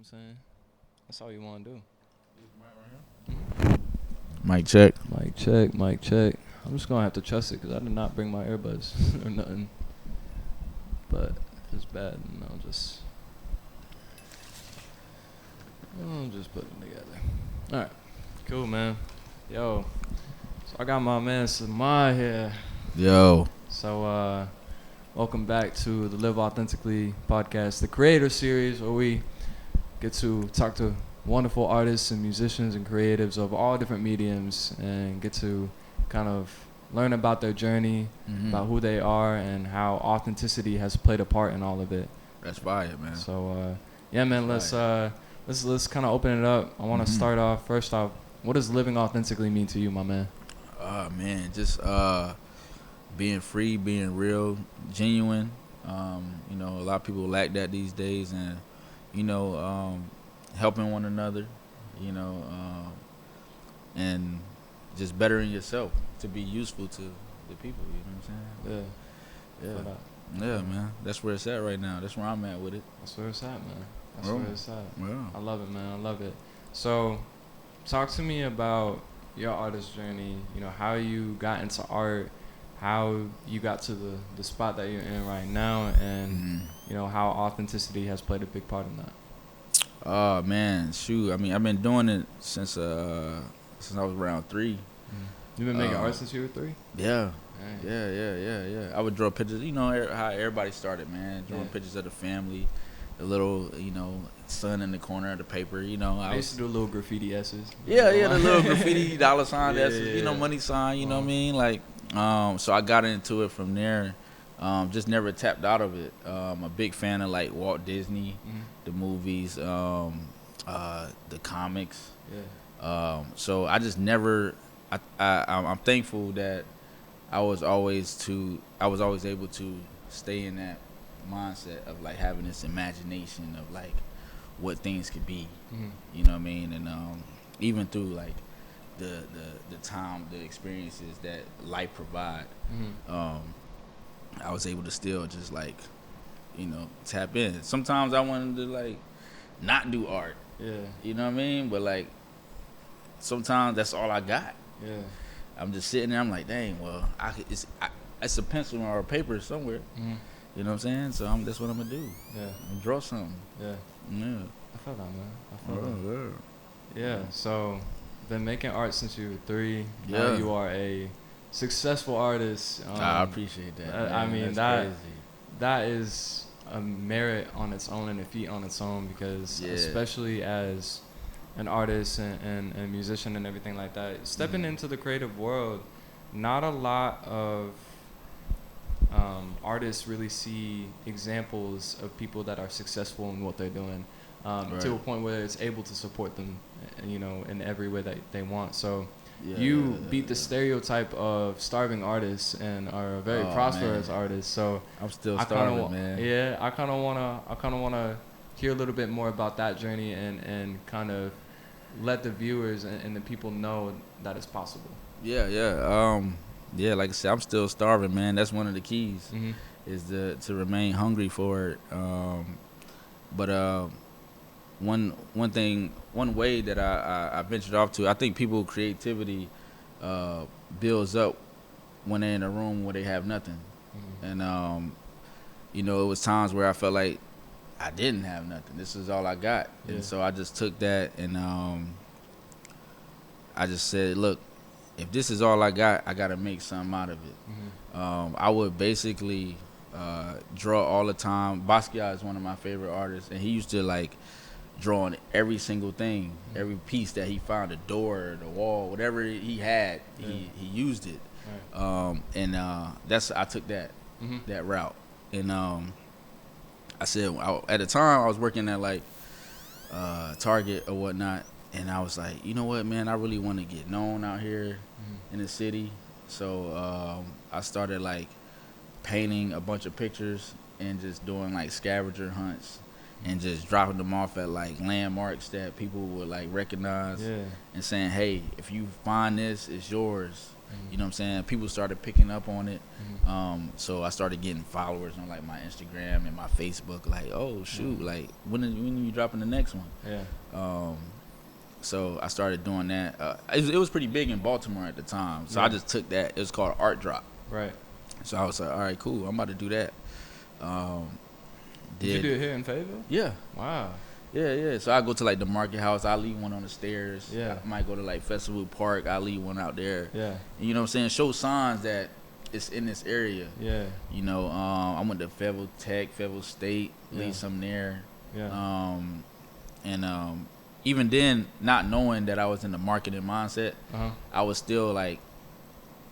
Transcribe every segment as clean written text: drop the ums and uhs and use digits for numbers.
I'm saying? That's all you want to do. Mic check. Mic check, mic check. I'm just going to have to trust it because I did not bring my earbuds or nothing. But if it's bad, then I'll just put them together. All right. Cool, man. Yo. So I got my man Samod here. Yo. So, welcome back to the Live Authentically podcast, the creator series where we get to talk to wonderful artists and musicians and creatives of all different mediums and get to kind of learn about their journey, about who they are, and how authenticity has played a part in all of it. That's fire, man. So, yeah, man, let's kind of open it up. I want to start off first off. What does living authentically mean to you, my man? Man, just being free, being real, genuine. A lot of people lack that these days, and helping one another. And just bettering yourself to be useful to the people. You know what I'm saying? Yeah, man. That's where it's at right now. That's where I'm at with it. That's where it's at, man. That's where it's at. Yeah. I love it, man. I love it. So, talk to me about your artist journey. You know, how you got into art, how you got to the spot that you're in right now, and how authenticity has played a big part in that. Oh man, shoot. I mean, I've been doing it since I was around 3. You've been making art since you were 3? Yeah. Dang. Yeah. I would draw pictures. You know how everybody started, man. Drawing pictures of the family, the little, sun in the corner of the paper. I used to do little graffiti S's. Yeah, the little graffiti dollar sign, Yeah. money sign. You know what I mean? Like, so I got into it from there. Just never tapped out of it. I'm a big fan of like Walt Disney, the movies, the comics. Yeah. So I just never. I'm thankful that I was always able to stay in that mindset of like having this imagination of like what things could be. You know what I mean? And even through like the time, the experiences that life provide, I was able to still just like, tap in. Sometimes I wanted to like not do art. Yeah. You know what I mean? But like sometimes that's all I got. Yeah. I'm just sitting there. I'm like, dang. Well, it's a pencil or a paper somewhere. You know what I'm saying? So that's what I'm gonna do. Yeah. I'm gonna draw something. Yeah. Yeah. I feel that, man. I feel that. Yeah. Yeah. So, been making art since you were 3. Yeah. Now you are a successful artist. I appreciate that. I mean that's crazy. that is a merit on its own and a feat on its own because especially as an artist and a musician and everything like that, stepping into the creative world, not a lot of artists really see examples of people that are successful in what they're doing to a point where it's able to support them, in every way that they want. So you beat the stereotype of starving artists and are a very prosperous artist. So I'm still starving, man. Yeah, I kind of wanna hear a little bit more about that journey and kind of let the viewers and the people know that it's possible. Yeah, like I said, I'm still starving, man. That's one of the keys, is to remain hungry for it. But one way that I ventured off to, I think people creativity builds up when they're in a room where they have nothing, and it was times where I felt like I didn't have nothing. This is all I got, and so I just took that and I just said, look, if this is all I got to make something out of it. I would basically draw all the time. Basquiat is one of my favorite artists, and he used to like draw on every single thing, every piece that he found, the door, the wall, whatever he had, he used it. Right. I took that route, and I said at the time I was working at like Target or whatnot. And I was like, you know what, man, I really want to get known out here in the city. So I started like painting a bunch of pictures and just doing like scavenger hunts and just dropping them off at like landmarks that people would like recognize and saying, hey, if you find this, it's yours. You know what I'm saying? People started picking up on it. Mm-hmm. So I started getting followers on like my Instagram and my Facebook. Like, oh shoot, like when are you dropping the next one? Yeah. So I started doing that. It was pretty big in Baltimore at the time. So I just took that. It was called Art Drop. Right. So I was like, all right, cool. I'm about to do that. Did you do it here in Fayetteville? Yeah. Wow. Yeah. So I go to like the Market House. I leave one on the stairs. Yeah. I might go to like Festival Park. I leave one out there. Yeah. And you know what I'm saying? Show signs that it's in this area. Yeah. You know, I went to Fayetteville Tech, Fayetteville State, Yeah. leave some there. Yeah. And even then, not knowing that I was in the marketing mindset, I was still like,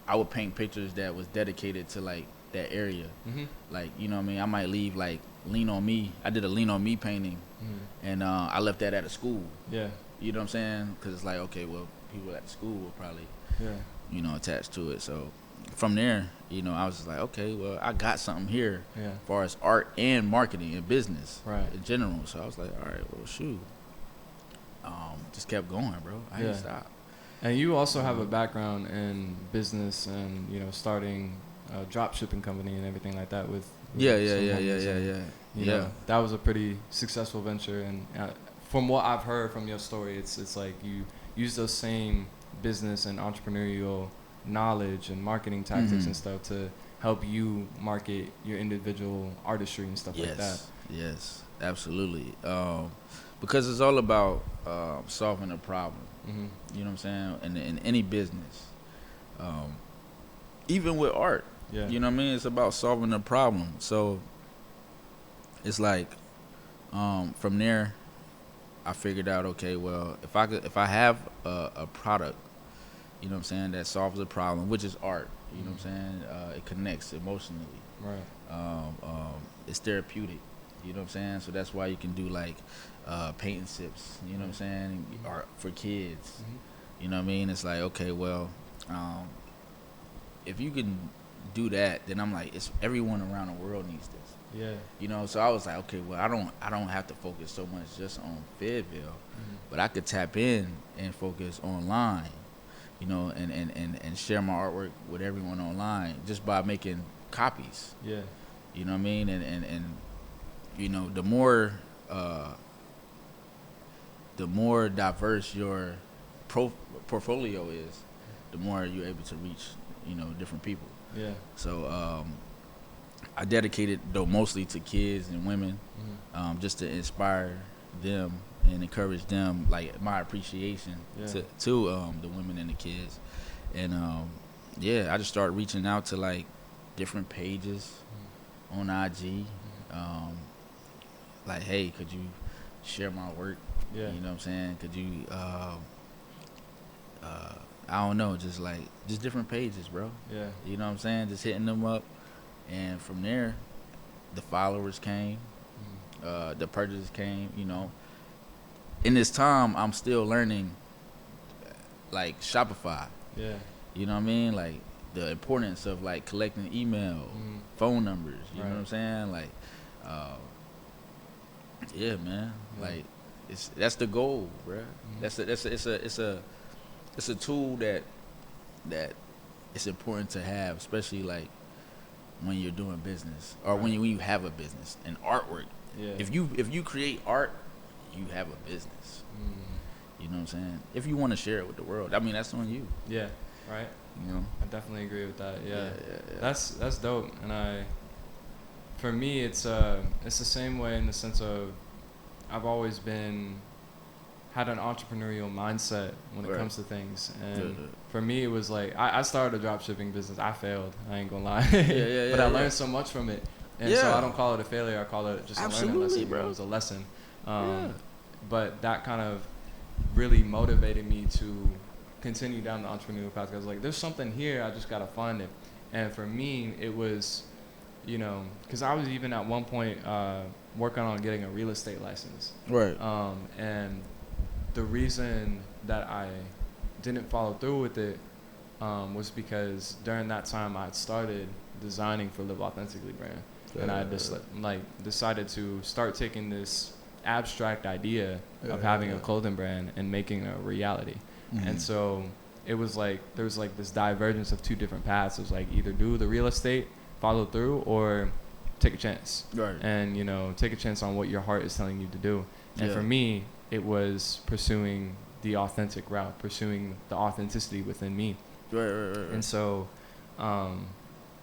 I would paint pictures that was dedicated to like that area. Mm-hmm. Like, you know what I mean? I might leave like Lean On Me. I did a Lean On Me painting, and I left that at a school. Yeah. You know what I'm saying? Because it's like, okay, well, people at the school will probably, you know, attach to it. So from there, you know, I was just like, okay, well, I got something here as far as art and marketing and business in general. So I was like, all right, well, shoot. Just kept going, bro. I didn't stop. And you also have a background in business and, you know, starting a drop shipping company and everything like that with Yeah. You know, that was a pretty successful venture. And from what I've heard from your story, it's like you use those same business and entrepreneurial knowledge and marketing tactics and stuff to help you market your individual artistry and stuff like that. Yes, absolutely. Because it's all about solving a problem. You know what I'm saying? In any business, even with art. You know what I mean? It's about solving a problem. So it's like from there, I figured out, okay, well, if I have a product, you know what I'm saying, that solves a problem, which is art. You know what I'm saying? It connects emotionally. Right. It's therapeutic. You know what I'm saying? So that's why you can do like paint and sips. You know what I'm saying? Art for kids. You know what I mean? It's like, okay, well, if you can do that, then I'm like, it's everyone around the world needs this. Yeah. You know, so I was like, okay, well, I don't have to focus so much just on Fayetteville, but I could tap in and focus online. You know, and share my artwork with everyone online just by making copies. Yeah. You know what I mean? And you know, the more diverse your portfolio is, the more you're able to reach, you know, different people. Yeah. So I dedicated though mostly to kids and women, just to inspire them and encourage them, like my appreciation to the women and the kids. And I just started reaching out to like different pages on IG. Like, hey, could you share my work? Yeah. You know what I'm saying? Could you I don't know, just different pages, bro. Yeah. You know what I'm saying? Just hitting them up, and from there the followers came, the purchases came, you know. In this time, I'm still learning, like, Shopify. Yeah. You know what I mean? Like, the importance of, like, collecting email, phone numbers. You know what I'm saying? Like, yeah, man. Yeah. Like, that's the goal, bro. It's a tool that it's important to have, especially, like, when you're doing business or when you have a business and artwork. Yeah. If you create art, you have a business. You know what I'm saying? If you want to share it with the world, I mean, that's on you. Yeah. Right. You know. I definitely agree with that. Yeah. Yeah. That's dope. And for me, it's the same way in the sense of I've always had an entrepreneurial mindset when it comes to things. And for me, it was like I started a drop shipping business. I failed. I ain't gonna lie. But I learned so much from it. And so I don't call it a failure. I call it just a learning lesson. Bro. It was a lesson. But that kind of really motivated me to continue down the entrepreneurial path. I was like, there's something here. I just got to find it. And for me, it was, you know, because I was even at one point working on getting a real estate license. Right. And the reason that I didn't follow through with it was because during that time I had started designing for Live Authentically brand. And I just decided to start taking this abstract idea of having a clothing brand and making it a reality. And so it was like there was like this divergence of two different paths. It was like either do the real estate, follow through, or take a chance. Right. And take a chance on what your heart is telling you to do. And for me, it was pursuing the authentic route, pursuing the authenticity within me. Right. And so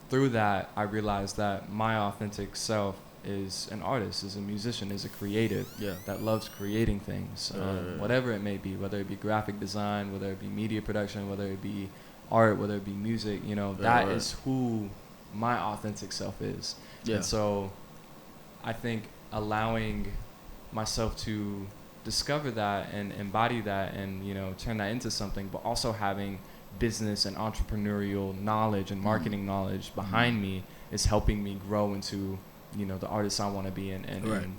through that, I realized that my authentic self is an artist, is a musician, is a creative that loves creating things, whatever it may be, whether it be graphic design, whether it be media production, whether it be art, whether it be music, that is who my authentic self is. And so I think allowing myself to discover that and embody that and, turn that into something, but also having business and entrepreneurial knowledge and marketing knowledge behind me is helping me grow into, the artist I want to be and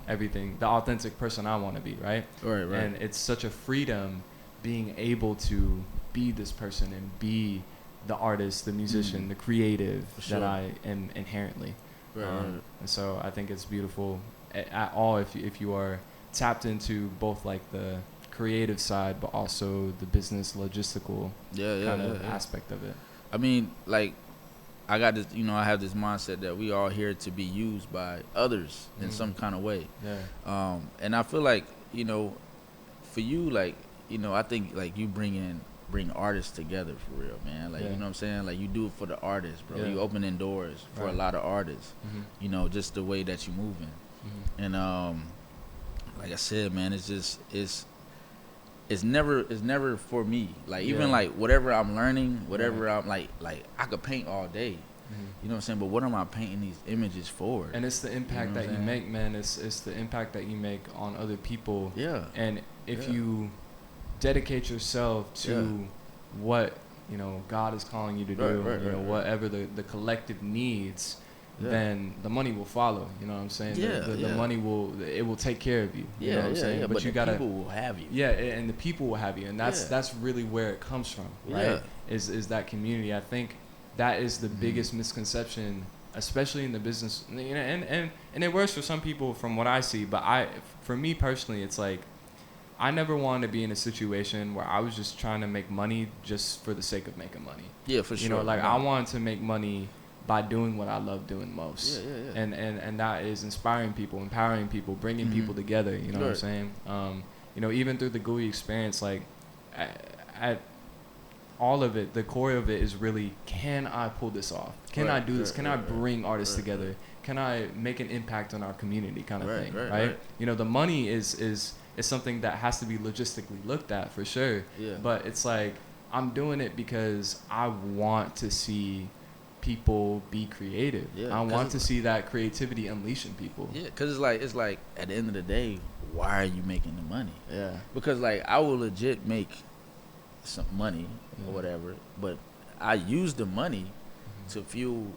everything, the authentic person I want to be, right? Right. And it's such a freedom being able to be this person and be the artist, the musician, the creative that I am inherently. And so I think it's beautiful at all if you are tapped into both like the creative side but also the business logistical kind of aspect of it. I mean, like, I got this, I have this mindset that we all here to be used by others in some kind of way. And I feel like, for you, like, I think like you bring artists together for real, man. Like, you know what I'm saying? Like, you do it for the artists, bro. You opening doors for a lot of artists, just the way that you moving. And like I said, man, it's never for me. Like, even like whatever I'm learning, whatever I'm like I could paint all day. You know what I'm saying? But what am I painting these images for? And it's the impact that you make, man. It's the impact that you make on other people. Yeah. And if you dedicate yourself to what, God is calling you to do, whatever the collective needs, then the money will follow. You know what I'm saying? The money will take care of you. You know what I'm saying? But you gotta, people will have you. Yeah, and the people will have you, and that's really where it comes from, right? Is that community? I think that is the biggest misconception, especially in the business. And it works for some people from what I see, but for me personally, it's like I never wanted to be in a situation where I was just trying to make money just for the sake of making money. Yeah, for sure. I wanted to make money by doing what I love doing most. And that is inspiring people, empowering people, bringing people together, you know what I'm saying? Even through the GUI experience, like at all of it, the core of it is really, can I pull this off? Can I do this? Can I bring artists together? Can I make an impact on our community kind of thing, right? The money is something that has to be logistically looked at for sure. But it's like, I'm doing it because I want to see people be creative. I want to see that creativity unleashing people. Because it's like at the end of the day, why are you making the money? Because like I will legit make some money or whatever, but I use the money to fuel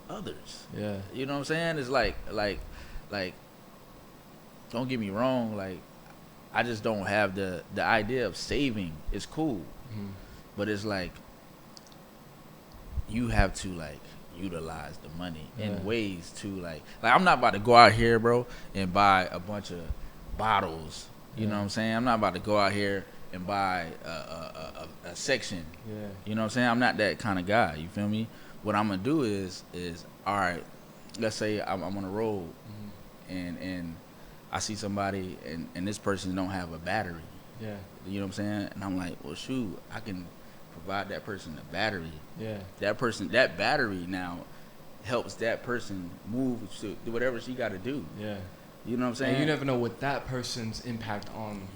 others. You know what I'm saying? It's like don't get me wrong, like I just don't have the idea of saving is cool. But it's like you have to like utilize the money in ways to like I'm not about to go out here, bro, and buy a bunch of bottles. You know what I'm saying? I'm not about to go out here and buy a section. You know what I'm saying? I'm not that kind of guy. You feel me? What I'm gonna do is all right. Let's say I'm on a road and I see somebody and this person don't have a battery. You know what I'm saying? And I'm like, well, shoot, I can provide that person a battery. That battery now helps that person move to whatever she got to do. You know what I'm saying? And you never know what that person's impact on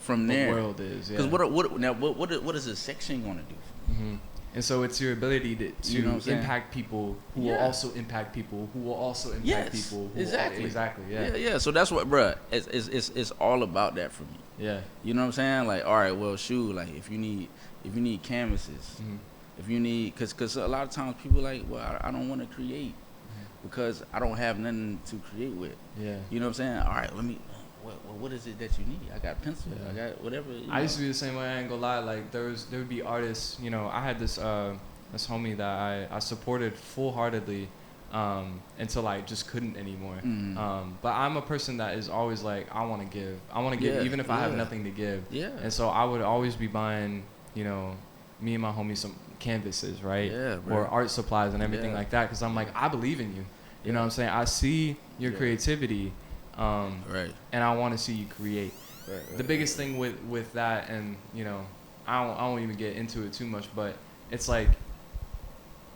from there the world is. Because what is a section going to do? And so it's your ability to you know impact people who will also impact people who will also impact people. Exactly. So that's what, bruh. It's all about that for me. You know what I'm saying? Like, all right, well, shoot, like if you need canvases, if you need, because a lot of times people like, well, I don't want to create because I don't have nothing to create with. You know what I'm saying? All right, let me. What is it that you need? I got pencil. I got whatever. I used to be the same way. I ain't gonna lie. Like there would be artists. I had this homie that I supported full-heartedly until I just couldn't anymore. But I'm a person that is always like, I want to give, even if I have nothing to give. And so I would always be buying, me and my homies some canvases, right? Yeah, bro. Or art supplies and everything Yeah. like that. Because I'm like, I believe in you. You know what I'm saying? I see your creativity, Right. and I want to see you create. Right. The biggest thing with that, and you know, I won't even get into it too much, but it's like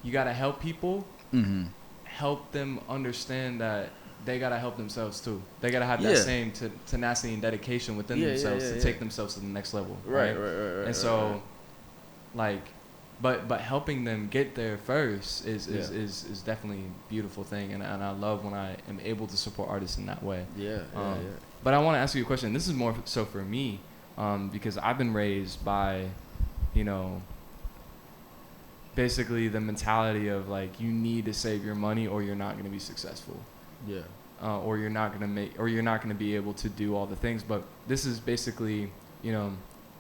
you gotta help people, Mm-hmm. help them understand that they gotta help themselves too. They gotta have that same tenacity and dedication within themselves to take themselves to the next level, right? And so, like, but helping them get there first is definitely a beautiful thing, and I love when I am able to support artists in that way. But I want to ask you a question. This is more so for me, because I've been raised by, you know, basically the mentality of like you need to save your money or you're not going to be successful. Or you're not going to be able to do all the things. But this is basically, you know,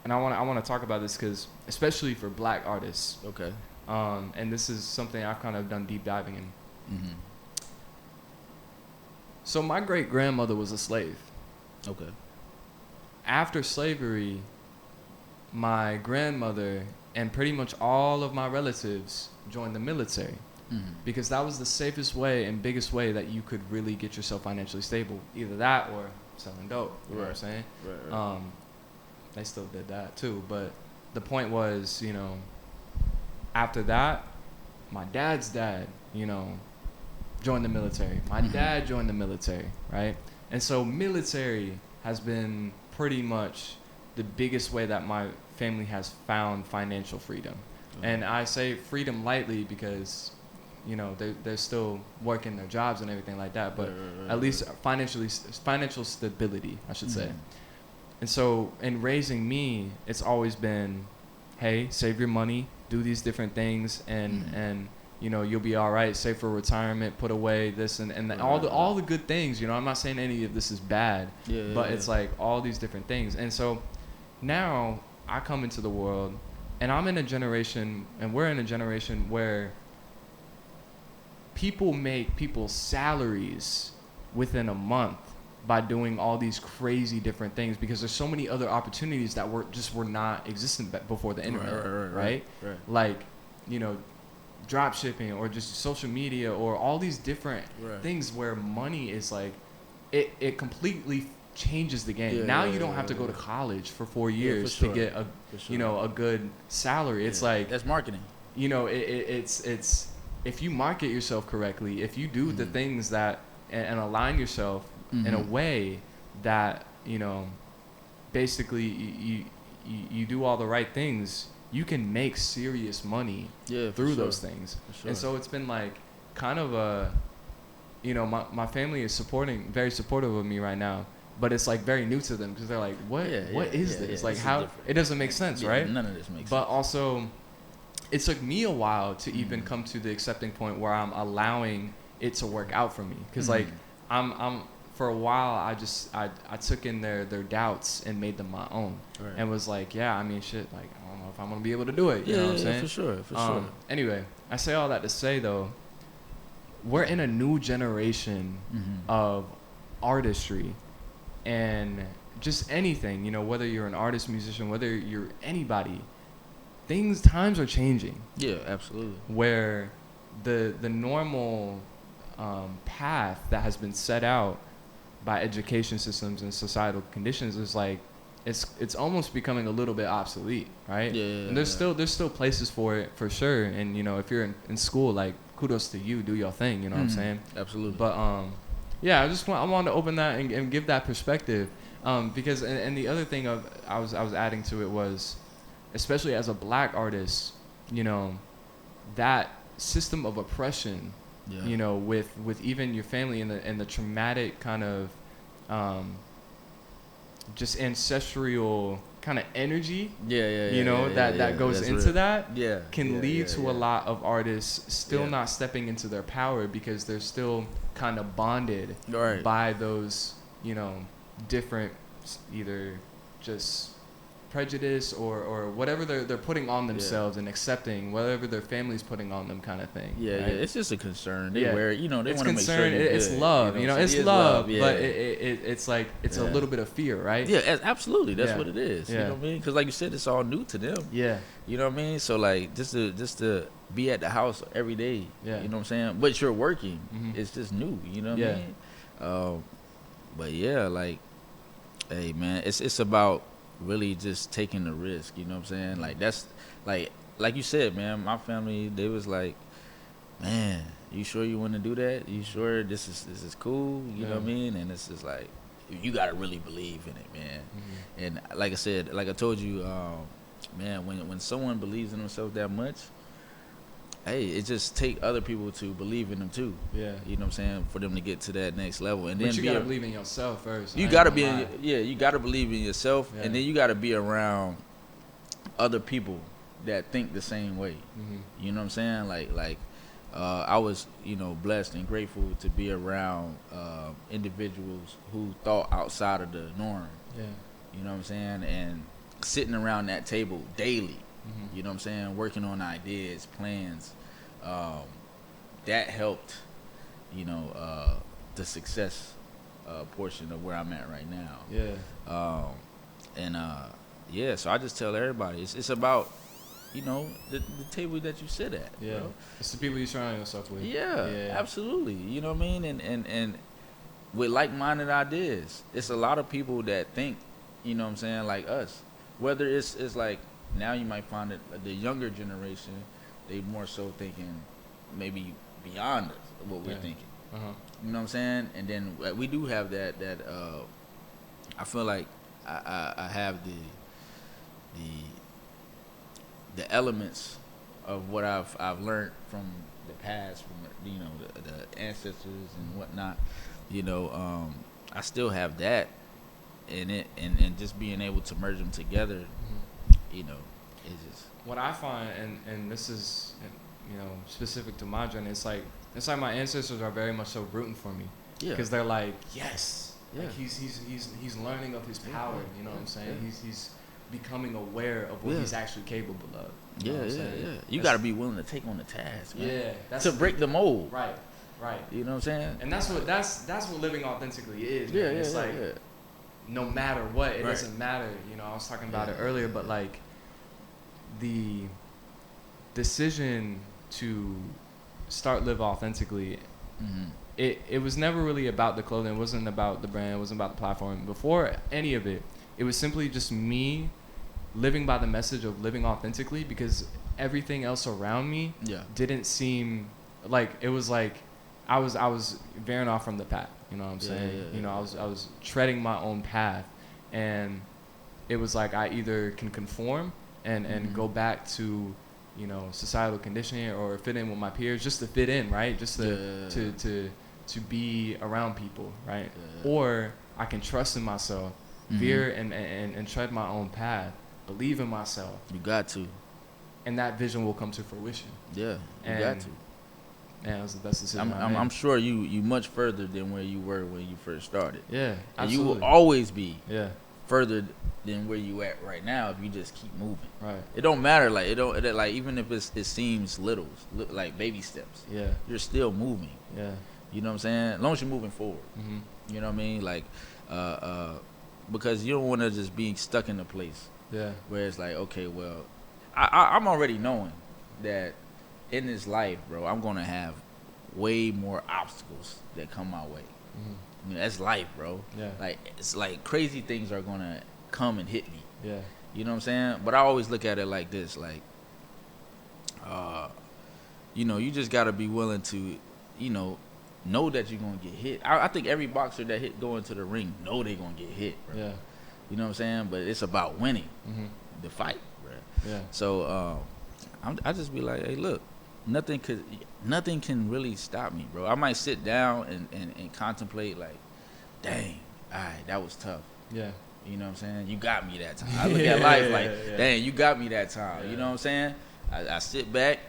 and I want to talk about this because especially for black artists. Okay. And this is something I've kind of done deep diving in. Mm-hmm. So my great grandmother was a slave. Okay. After slavery, my grandmother and pretty much all of my relatives joined the military. Because that was the safest way and biggest way that you could really get yourself financially stable. Either that or selling dope. You know what I'm saying? Right. They still did that too. But the point was, you know, after that, my dad's dad, you know, joined the military. My dad joined the military, right? And so military has been pretty much the biggest way that my family has found financial freedom. And I say freedom lightly because, you know, they're still working their jobs and everything like that, but at least financial stability, I should say. And so in raising me, it's always been, hey, save your money, do these different things, and you know, you'll be all right. Save for retirement, put away this and all the good things. You know, I'm not saying any of this is bad, but it's like all these different things. And so now I come into the world, and I'm in a generation, and we're in a generation where people make people's salaries within a month by doing all these crazy different things because there's so many other opportunities that were not existent before the internet, right? Like, you know, drop shipping or just social media or all these different things where money is like, it completely changes the game. Now you don't have to go to college for 4 years to get a you know, a good salary. It's like, that's marketing. You know, it's if you market yourself correctly, if you do the things that and align yourself in a way that, you know, basically you do all the right things, you can make serious money through those things. And so it's been like kind of a, you know, my family is very supportive of me right now, but it's like very new to them because they're like, what is this? Like, how it doesn't make sense, right? None of this makes sense. But also, it took me a while to even come to the accepting point where I'm allowing it to work out for me. Because like I'm for a while I took in their doubts and made them my own, and was like, yeah, I mean, shit, like I don't know if I'm gonna be able to do it. You know what I'm saying? For sure. Anyway, I say all that to say though, we're in a new generation of artistry and just anything. You know, whether you're an artist, musician, whether you're anybody. Times are changing. Yeah, absolutely. Where the normal path that has been set out by education systems and societal conditions is like it's almost becoming a little bit obsolete, right? And there's still places for it for sure. And you know, if you're in school, like kudos to you, do your thing. You know what I'm saying? Absolutely. But yeah, I wanted to open that and give that perspective because and the other thing I was adding to it was, especially as a black artist, you know, that system of oppression, you know, with even your family and the traumatic kind of just ancestral kind of energy, you know, that goes into real. That can lead to a lot of artists still not stepping into their power because they're still kind of bonded by those, you know, different either just prejudice or whatever they're putting on themselves and accepting whatever their family's putting on them, kind of thing. Yeah, right? yeah. It's just a concern. They wear, they want to make sure concern. you're It's good, love. So it's it love, yeah. but it's like it's a little bit of fear, right? Yeah, absolutely. That's what it is. Yeah. You know what I mean? Because like you said, it's all new to them. Yeah. You know what I mean? So like just to be at the house every day. Yeah. You know what I'm saying? But you're working. Mm-hmm. It's just new. You know what I mean? But yeah, like, hey man, it's about really just taking the risk. You know what I'm saying? Like that's like you said, man. My family, they was like, man, you sure you want to do that? You sure this is cool? You know what I mean? And it's just like, you gotta really believe in it, man. Mm-hmm. And like I said, like I told you, man, when someone believes in themselves that much, hey, it just take other people to believe in them too. Yeah. You know what I'm saying? For them to get to that next level. And but then you gotta believe in yourself first. You gotta you gotta believe in yourself, and then you gotta be around other people that think the same way. Mm-hmm. You know what I'm saying? Like I was, blessed and grateful to be around individuals who thought outside of the norm. Yeah. You know what I'm saying? And sitting around that table daily. Mm-hmm. You know what I'm saying? Working on ideas, plans. That helped, the success portion of where I'm at right now. Yeah. So I just tell everybody, it's about, the table that you sit at. Yeah. Bro. It's the people you surround yourself with. Yeah, absolutely. You know what I mean? And with like-minded ideas, it's a lot of people that think, you know what I'm saying, like us. Whether it's like, now you might find that the younger generation, they more so thinking maybe beyond us, what we're thinking. Uh-huh. You know what I'm saying? And then we do have that I feel like I have the elements of what I've learned from the past, from the ancestors and whatnot. I still have that in it, and just being able to merge them together. Mm-hmm. It's just what I find, and this is specific to my journey. It's like my ancestors are very much so rooting for me. Yeah. Because they're like, yes, like he's learning of his power. You know what I'm saying? Yeah. He's becoming aware of what he's actually capable of. You know what I'm saying? You got to be willing to take on the task, man. Yeah, that's to break the mold. Right. You know what I'm saying? And that's what living authentically is. Man. It's like no matter what, it doesn't matter. I was talking about it earlier, but like the decision to start live authentically, mm-hmm. it was never really about the clothing. It wasn't about the brand. It wasn't about the platform. Before any of it, it was simply just me living by the message of living authentically, because everything else around me didn't seem like it was like I was veering off from the path. You know what I'm saying? I was treading my own path, and it was like I either can conform and mm-hmm. go back to societal conditioning or fit in with my peers just to fit in, right? Just to be around people, right? Yeah. Or I can trust in myself, mm-hmm. veer and tread my own path, believe in myself. You got to. And that vision will come to fruition. Yeah, you got to. Yeah, it was the best decision. I'm sure you much further than where you were when you first started. Yeah, absolutely. And you will always be further than where you at right now if you just keep moving. Right. It don't matter. Like even if it seems little, like baby steps. Yeah. You're still moving. Yeah. You know what I'm saying? As long as you're moving forward. Mm-hmm. You know what I mean? Like, because you don't want to just be stuck in a place. Yeah. Where it's like, okay, well, I'm already knowing that in this life, bro, I'm gonna have way more obstacles that come my way. Mm-hmm. That's life, bro. Yeah. Like it's like crazy things are gonna come and hit me. Yeah. You know what I'm saying? But I always look at it like this, like, you just gotta be willing to, know that you're gonna get hit. I think every boxer that go into the ring know they're gonna get hit, bro. Yeah. You know what I'm saying? But it's about winning the fight, bro. Yeah. So I just be like, hey, look, nothing can really stop me, bro. I might sit down and contemplate like, dang, all right, that was tough. Yeah. You know what I'm saying? You got me that time. I look at life like, dang, you got me that time. Yeah. You know what I'm saying? I sit back,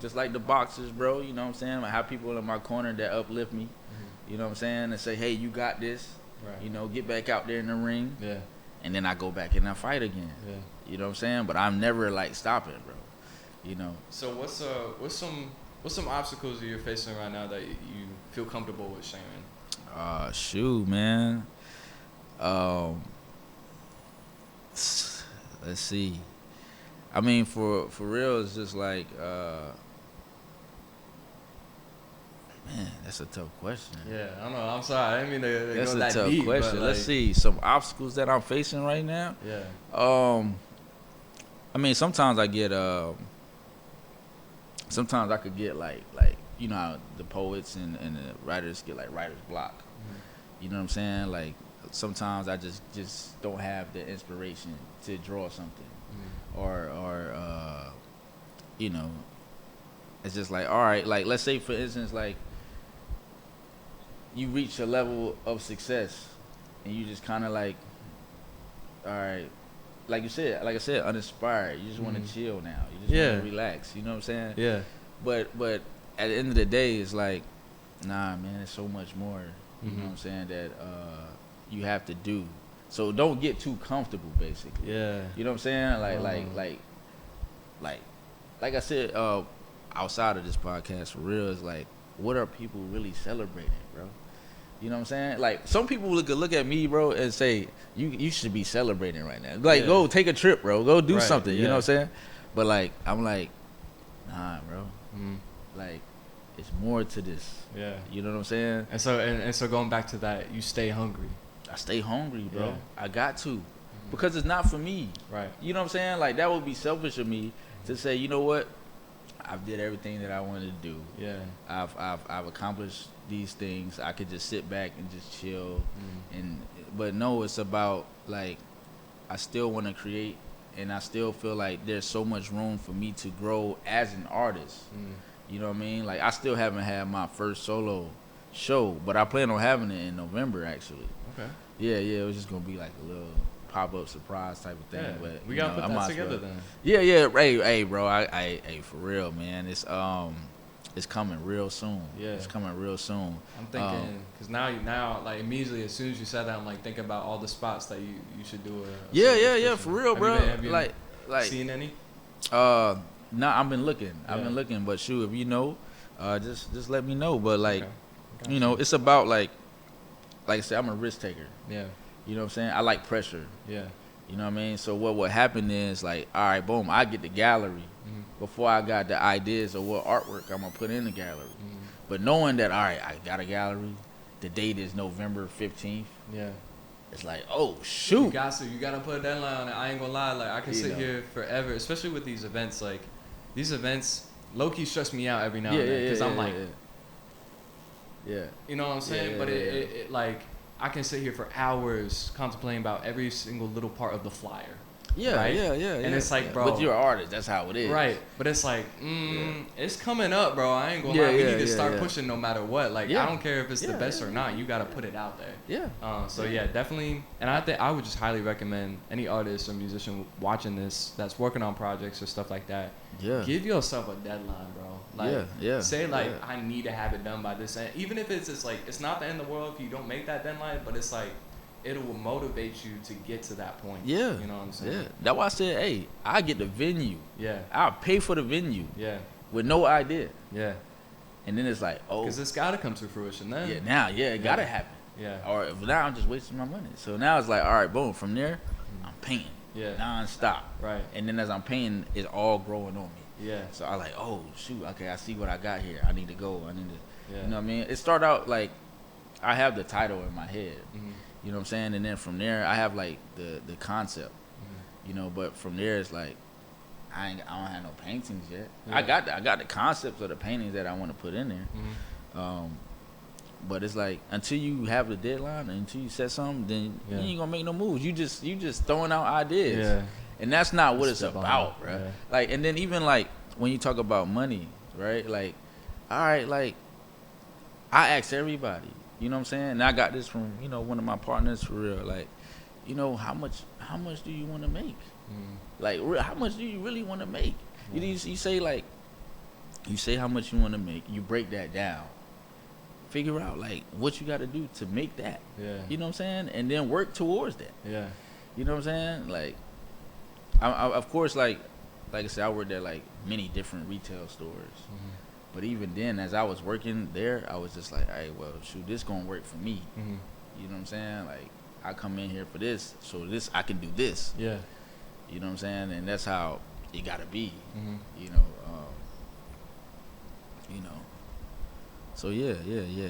just like the boxers, bro. You know what I'm saying? I have people in my corner that uplift me. Mm-hmm. You know what I'm saying? And say, hey, you got this. Right. Get back out there in the ring. Yeah. and then I go back and I fight again. Yeah. You know what I'm saying? But I'm never like stopping, bro. You know. So what's some obstacles that you're facing right now that you feel comfortable with sharing? Shoot, man. Let's see. I mean, for real, it's just like, man, that's a tough question. Yeah, I don't know. I'm sorry. I didn't mean to That's go a that tough deep. question. But Let's like, see some obstacles that I'm facing right now. Yeah. I mean, sometimes I get sometimes I could get like you know how the poets and the writers get like writer's block. Mm-hmm. You know what I'm saying? Like sometimes I just don't have the inspiration to draw something, or you know, it's just like, all right, like let's say for instance, like you reach a level of success and you just kind of like, all right, like I said, uninspired. You just want to chill now. You just want to relax. You know what I'm saying? Yeah. But at the end of the day, it's like, nah, man, there's so much more. You know what I'm saying, that you have to do. So don't get too comfortable, basically. Yeah. You know what I'm saying? Like I said, outside of this podcast, for real, is like, what are people really celebrating, bro? You know what I'm saying? Like, some people look at me, bro, and say, you should be celebrating right now. Like, go take a trip, bro. Go do something. You know what I'm saying? But, like, I'm like, nah, bro. Mm-hmm. Like, it's more to this. Yeah. You know what I'm saying? And so going back to that, you stay hungry. I stay hungry, bro. Yeah. I got to. Because it's not for me. Right. You know what I'm saying? Like, that would be selfish of me to say, you know what? I've did everything that I wanted to do. Yeah. I've accomplished these things. I could just sit back and just chill. But no, it's about, like, I still want to create, and I still feel like there's so much room for me to grow as an artist. You know what I mean? Like, I still haven't had my first solo show, but I plan on having it in November, actually. Okay. Yeah, it was just gonna be like a little pop-up surprise type of thing. Yeah. But We gotta put that together then. Yeah. Hey, bro. Hey, for real, man. It's coming real soon. Yeah. It's coming real soon. I'm thinking, because now, like, immediately, as soon as you said that, I'm, like, thinking about all the spots that you should do a Yeah, for real, bro. Have you like, seen any? Nah, I've been looking. I've been looking, but shoot, if you know, just let me know. But, like, Okay. you know, it's about, like I said, I'm a risk taker. Yeah. You know what I'm saying? I like pressure. Yeah. You know what I mean? So what happened is, like, all right, boom, I get the gallery before I got the ideas of what artwork I'm going to put in the gallery. But knowing that, all right, I got a gallery, the date is November 15th. Yeah. It's like, oh, shoot. You got to put a deadline on it. I ain't going to lie. Like, I can sit here forever, especially with these events. Like, these events low-key stress me out every now and then. Because I'm like, yeah. You know what I'm saying? But it like, I can sit here for hours contemplating about every single little part of the flyer. Yeah, right? And it's like, bro. But you're an artist. That's how it is. Right. But it's like, it's coming up, bro. I ain't gonna lie. We need to start pushing no matter what. Like, I don't care if it's the best or not. You got to put it out there. Yeah. So, definitely. And I think I would just highly recommend any artist or musician watching this that's working on projects or stuff like that. Yeah. Give yourself a deadline, bro. Like, say, like, I need to have it done by this end. Even if it's just, like, it's not the end of the world if you don't make that deadline, but it's like, it will motivate you to get to that point. Yeah. You know what I'm saying? Yeah. That's why I said, hey, I get the venue. Yeah. I'll pay for the venue. Yeah. With no idea. Yeah. And then it's like, oh. Because it's got to come to fruition then. Yeah, now, it got to happen. Yeah. Or if now I'm just wasting my money. So now it's like, all right, boom. From there, I'm painting. Yeah. Non-stop. Right. And then as I'm painting, it's all growing on me. Yeah. So I like, oh, shoot. Okay, I see what I got here. I need to go. I need to, Yeah. you know what I mean? It started out like, I have the title in my head. You know what I'm saying? And then from there, I have like the concept, you know. But from there, it's like I don't have no paintings yet. Yeah. I got the concepts of the paintings that I want to put in there. But it's like until you have the deadline, until you set something, then you ain't gonna make no moves. You just throwing out ideas. Yeah. And that's not what it's about, bro. Yeah. Like, and then even like when you talk about money, right? Like, all right, like I ask everybody. You know what I'm saying? And I got this from, you know, one of my partners for real. Like, you know, how much do you want to make? Like, how much do you really want to make? You say, like, you say how much you want to make. You break that down. Figure out, like, what you got to do to make that. Yeah. You know what I'm saying? And then work towards that. Yeah. You know what I'm saying? Like, I of course, like I said, I worked at like many different retail stores. Mm-hmm. But even then, as I was working there, I was just like, hey, well, shoot, this gonna work for me. Mm-hmm. You know what I'm saying? Like, I come in here for this, so this I can do this. Yeah. You know what I'm saying? And that's how it gotta be. Mm-hmm. You know. You know. So yeah.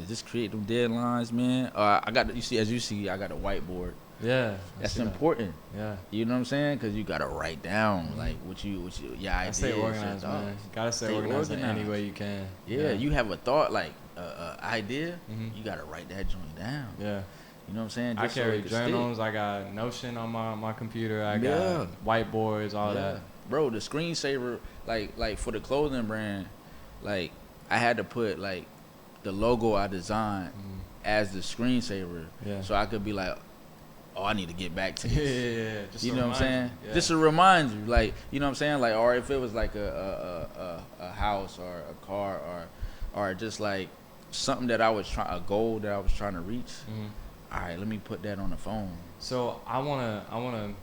Just create them deadlines, man. I got as you see, I got a whiteboard. Yeah. That's important. Yeah. You know what I'm saying? Because you gotta write down like what you your ideas. Stay organized, man. Thoughts. Gotta stay organized in any way you can. Yeah, you have a thought like idea. Mm-hmm. You gotta write that joint down. Yeah. You know what I'm saying? I carry journals. I got Notion on my computer. I got whiteboards, all that. Bro, the screensaver, like for the clothing brand, like I had to put like the logo I designed as the screensaver, so I could be like, oh, I need to get back to this. Yeah. Just you know what I'm saying? Yeah. Just to remind you, like, you know what I'm saying? Like, or if it was like a house or a car or just like something that a goal that I was trying to reach. Mm-hmm. All right, let me put that on the phone. So I wanna,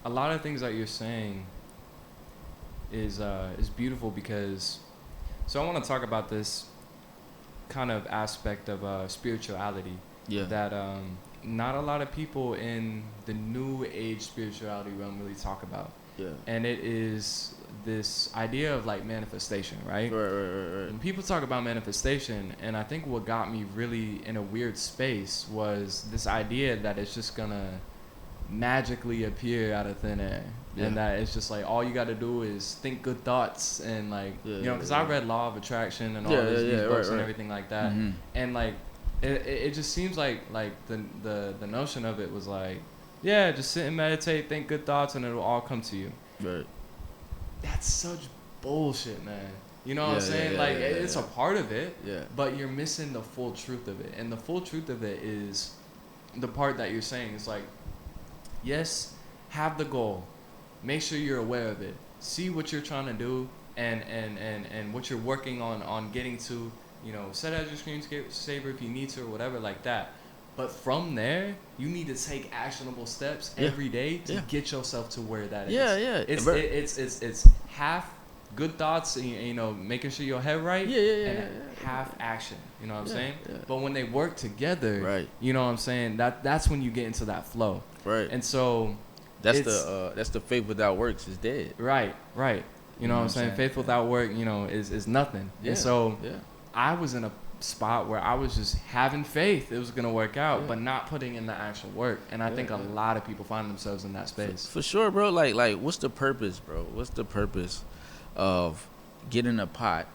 a lot of things that you're saying is beautiful because, so I want to talk about this kind of aspect of spirituality. Yeah. That not a lot of people in the new age spirituality realm really talk about. Yeah. And it is this idea of like manifestation, right? Right. When people talk about manifestation, and I think what got me really in a weird space was this idea that it's just gonna magically appear out of thin air. Yeah. And that it's just like all you got to do is think good thoughts and like because I read Law of Attraction and all these books and everything like that, and like it just seems like the notion of it was like, yeah, just sit and meditate, think good thoughts, and it'll all come to you. Right. That's such bullshit, man. You know what I'm saying? It's a part of it, but you're missing the full truth of it, and the full truth of it is the part that you're saying. It's like, yes, have the goal. Make sure you're aware of it. See what you're trying to do and what you're working on getting to. You know, set as your screensaver if you need to or whatever like that. But from there, you need to take actionable steps every day to get yourself to where that is. It's half good thoughts, you know, making sure your head right, and half action. You know what I'm saying? Yeah. But when they work together, you know what I'm saying? That's when you get into that flow. Right. And so that's the faith without works is dead. Right. You know what I'm saying? Faith without work, you know, is nothing. Yeah. And so I was in a spot where I was just having faith it was gonna work out, but not putting in the actual work. And I think a lot of people find themselves in that space. For sure, bro. Like, what's the purpose, bro? What's the purpose of getting a pot,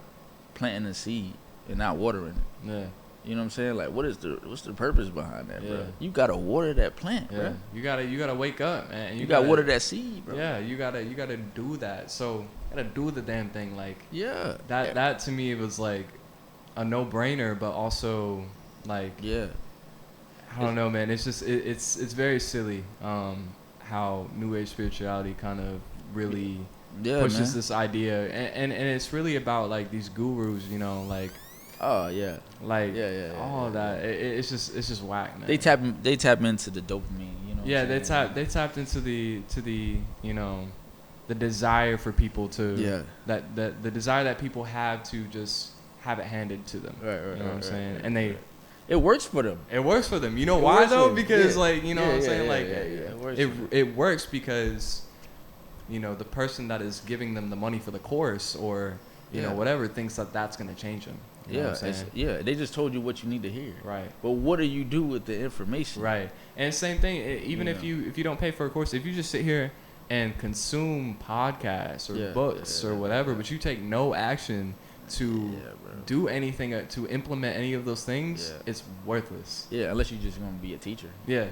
planting a seed, and not watering it? Yeah. You know what I'm saying? Like, what's the purpose behind that, bro? You gotta water that plant, bro. You gotta wake up, man. You gotta water that seed, bro. Yeah, you gotta do that. So you gotta do the damn thing. Like, that to me was like a no-brainer, but also like, I don't know, man. It's just it's very silly how New Age spirituality kind of really pushes this idea, and it's really about like these gurus, you know, like. Oh yeah, like all that. It's just whack, man. They tap into the dopamine, you know. Yeah, they tapped into the you know, the desire for people to the desire that people have to just have it handed to them. Right. You know what I'm saying? And it works for them. It works for them. You know why though? Because like, you know what I'm saying? Like it works because, you know, the person that is giving them the money for the course or you know whatever thinks that that's gonna change them. You know what I'm saying? They just told you what you need to hear. Right. But what do you do with the information? Right. And same thing, even if you don't pay for a course, if you just sit here and consume podcasts or books or whatever, but you take no action to do anything, to implement any of those things, it's worthless. Yeah, unless you're just going to be a teacher. Yeah.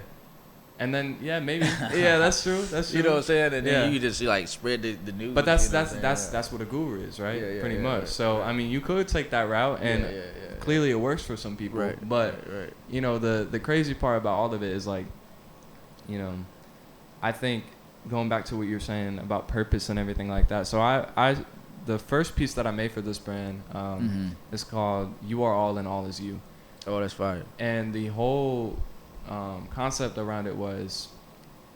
And then maybe that's true. That's true. You know what I'm saying? And then you just like spread the news. But that's what a guru is, right? Pretty much. Right, so I mean, you could take that route, and clearly it works for some people. Right, but you know, the crazy part about all of it is like, you know, I think going back to what you're saying about purpose and everything like that. So I the first piece that I made for this brand is called "You Are All and All Is You." Oh, that's fire. And the whole concept around it was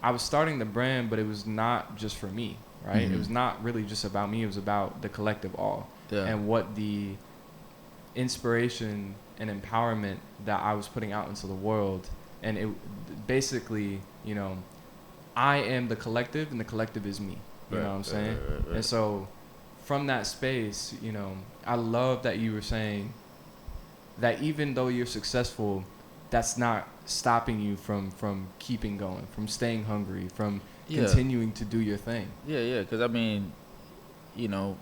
I was starting the brand, but it was not just for me, right? Mm-hmm. It was not really just about me. It was about the collective all and what the inspiration and empowerment that I was putting out into the world. And it basically, you know, I am the collective and the collective is me. You know what I'm saying? Right. And so from that space, you know, I love that you were saying that even though you're successful, that's not stopping you from keeping going, from staying hungry, from continuing to do your thing. Yeah, because I mean, you know,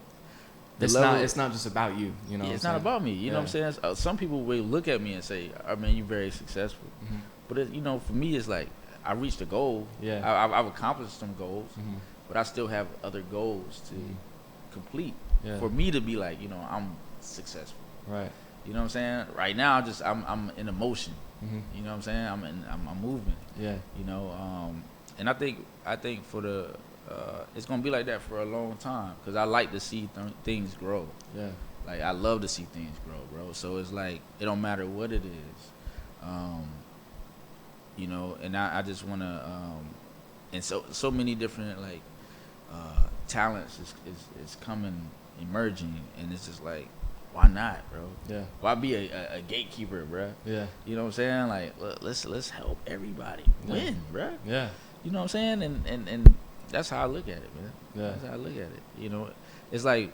it's not just about you. You know, it's not about me. You know what I'm saying? Some people will look at me and say, "I mean, you're very successful," but you know, for me, it's like I reached a goal. Yeah, I've accomplished some goals, but I still have other goals to complete for me to be like, you know, I'm successful. Right. You know what I'm saying? Right now, I'm in emotion. You know what I'm saying? I'm moving. Yeah. You know, and I think for the it's gonna be like that for a long time because I like to see things grow. Yeah. Like I love to see things grow, bro. So it's like it don't matter what it is. You know, and I just wanna and so many different like talents is coming emerging, and it's just like, why not, bro? Yeah. Why be a gatekeeper, bro? Yeah. You know what I'm saying? Like, let's help everybody win, bro. Yeah. You know what I'm saying? And that's how I look at it, man. Yeah. That's how I look at it. You know, it's like,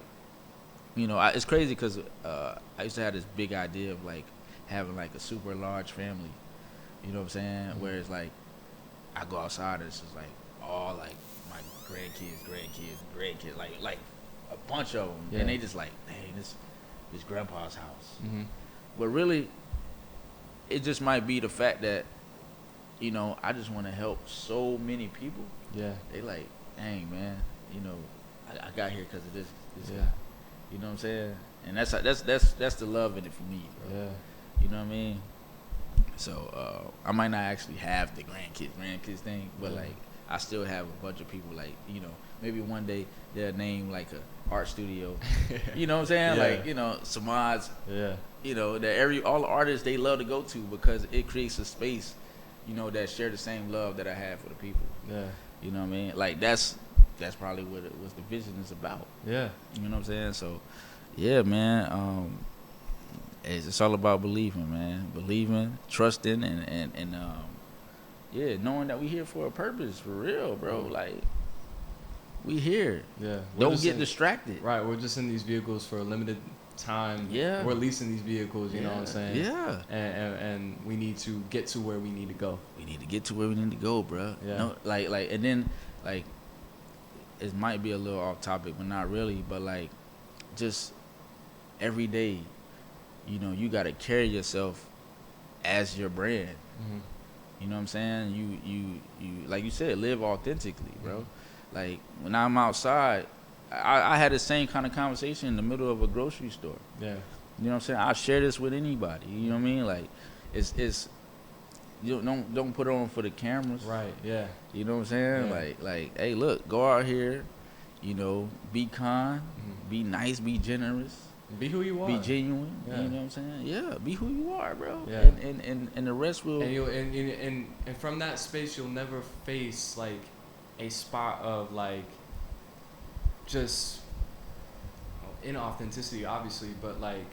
you know, it's crazy because I used to have this big idea of like having like a super large family. You know what I'm saying? Where it's like, I go outside and it's just like all like my grandkids, like a bunch of them, and they just like, dang, this grandpa's house. But really, it just might be the fact that, you know, I just want to help so many people. Yeah. They like, dang, man, you know, I got here because of this yeah. guy. You know what I'm saying? And that's the love in it for me, bro. Yeah. You know what I mean? So I might not actually have the grandkids thing, but like I still have a bunch of people like, you know, maybe one day they'll name like a art studio. You know what I'm saying? Like, you know, Samod's. Yeah. You know, that all the artists they love to go to because it creates a space, you know, that share the same love that I have for the people. Yeah. You know what I mean? Like that's probably what the vision is about. Yeah. You know what I'm saying? So, yeah, man. It's all about believing, man. Believing, trusting, and yeah, knowing that we here for a purpose, for real, bro. Like, we here. Yeah. Don't get distracted. Right. We're just in these vehicles for a limited time. Yeah. We're leasing these vehicles, you know what I'm saying? Yeah. And we need to get to where we need to go. We need to get to where we need to go, bro. Yeah. No, like, and then, like, it might be a little off topic, but not really. But, like, just every day, you know, you got to carry yourself as your brand. You know what I'm saying? You like you said, live authentically, bro. Like, when I'm outside, I had the same kind of conversation in the middle of a grocery store. Yeah. You know what I'm saying? I'll share this with anybody. You know what I mean? Like, it's you don't put it on for the cameras. Right. Yeah. You know what I'm saying? Yeah. Like, hey, look, go out here, you know, be kind, be nice, be generous. Be who you are. Be genuine. Yeah. You know what I'm saying? Yeah, be who you are, bro. Yeah. And the rest will. And from that space, you'll never face like a spot of like just inauthenticity, obviously, but like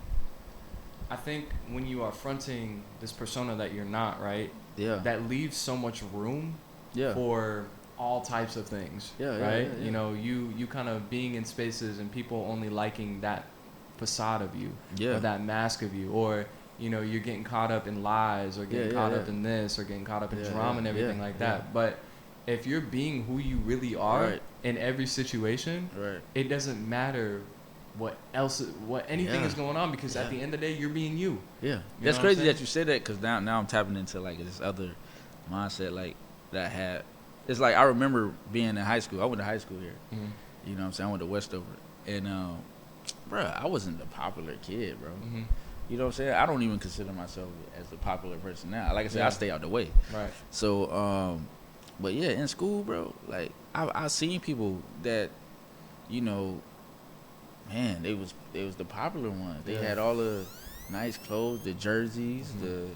I think when you are fronting this persona that you're not, right? Yeah. That leaves so much room. Yeah. For all types of things. Yeah. Right. Yeah. You know, you kind of being in spaces and people only liking that facade of you. Yeah. Or that mask of you, or you know, you're getting caught up in lies, or getting caught up in this, or getting caught up in drama and everything like that. But if you're being who you really are in every situation, it doesn't matter what anything is going on, because at the end of the day, you're being you. Yeah. That's crazy that you said that, because now I'm tapping into like this other mindset like that I had. It's like I remember being in high school. I went to high school here. You know what I'm saying? I went to Westover. And bro, I wasn't the popular kid, bro. You know what I'm saying? I don't even consider myself as a popular person now. Like I said, I stay out the way. Right. So, but yeah, in school, bro, like I seen people that, you know, man, they was the popular ones. They had all the nice clothes, the jerseys, the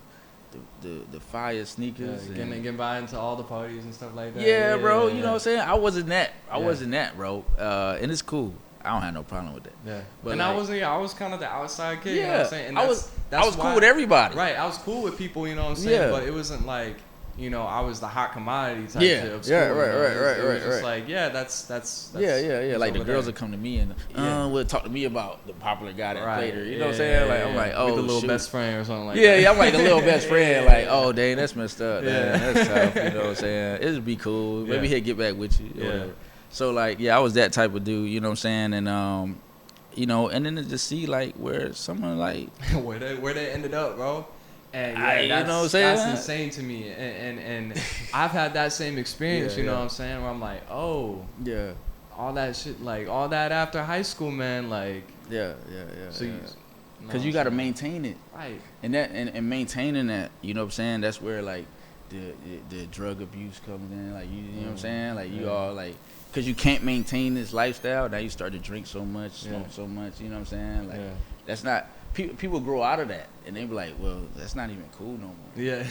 the fire sneakers. Yeah, getting by into all the parties and stuff like that. Yeah, bro. You know what I'm saying? I wasn't that, bro. And it's cool. I don't have no problem with that. Yeah. But and like, I was kind of the outside kid. Yeah. You know what I'm saying? And I was cool with everybody. Right. I was cool with people. You know what I'm saying? Yeah. But it wasn't like, you know, I was the hot commodity type Yeah. kid of school. Yeah. You know? It was just Right. like, yeah, that's Yeah. Like the girls there. would come to me and would talk to me about the popular guy that played her. You know what I'm Yeah, saying? Like I'm like, oh, the little shoot. best friend or something like that. Yeah, I'm like the little best friend. Like, oh, dang, that's messed up. Yeah. Damn, that's tough. You know what I'm saying? It'd be cool. Maybe he'll get back with you. Or whatever. So like, yeah, I was that type of dude. You know what I'm saying? And you know, and then to just see like where someone like where they ended up, bro. And you know what I'm saying? That's insane to me. And I've had that same experience. You know what I'm saying? Where I'm like, oh, yeah, all that shit, like all that after high school, man. Like, yeah. So because you got to maintain it, right? And that and maintaining that, you know what I'm saying? That's where like the drug abuse comes in. Like you know what I'm saying? Like you all like. Because you can't maintain this lifestyle. Now you start to drink so much, smoke so much. You know what I'm saying? Like that's not people grow out of that, and they be like, well, that's not even cool no more. Yeah.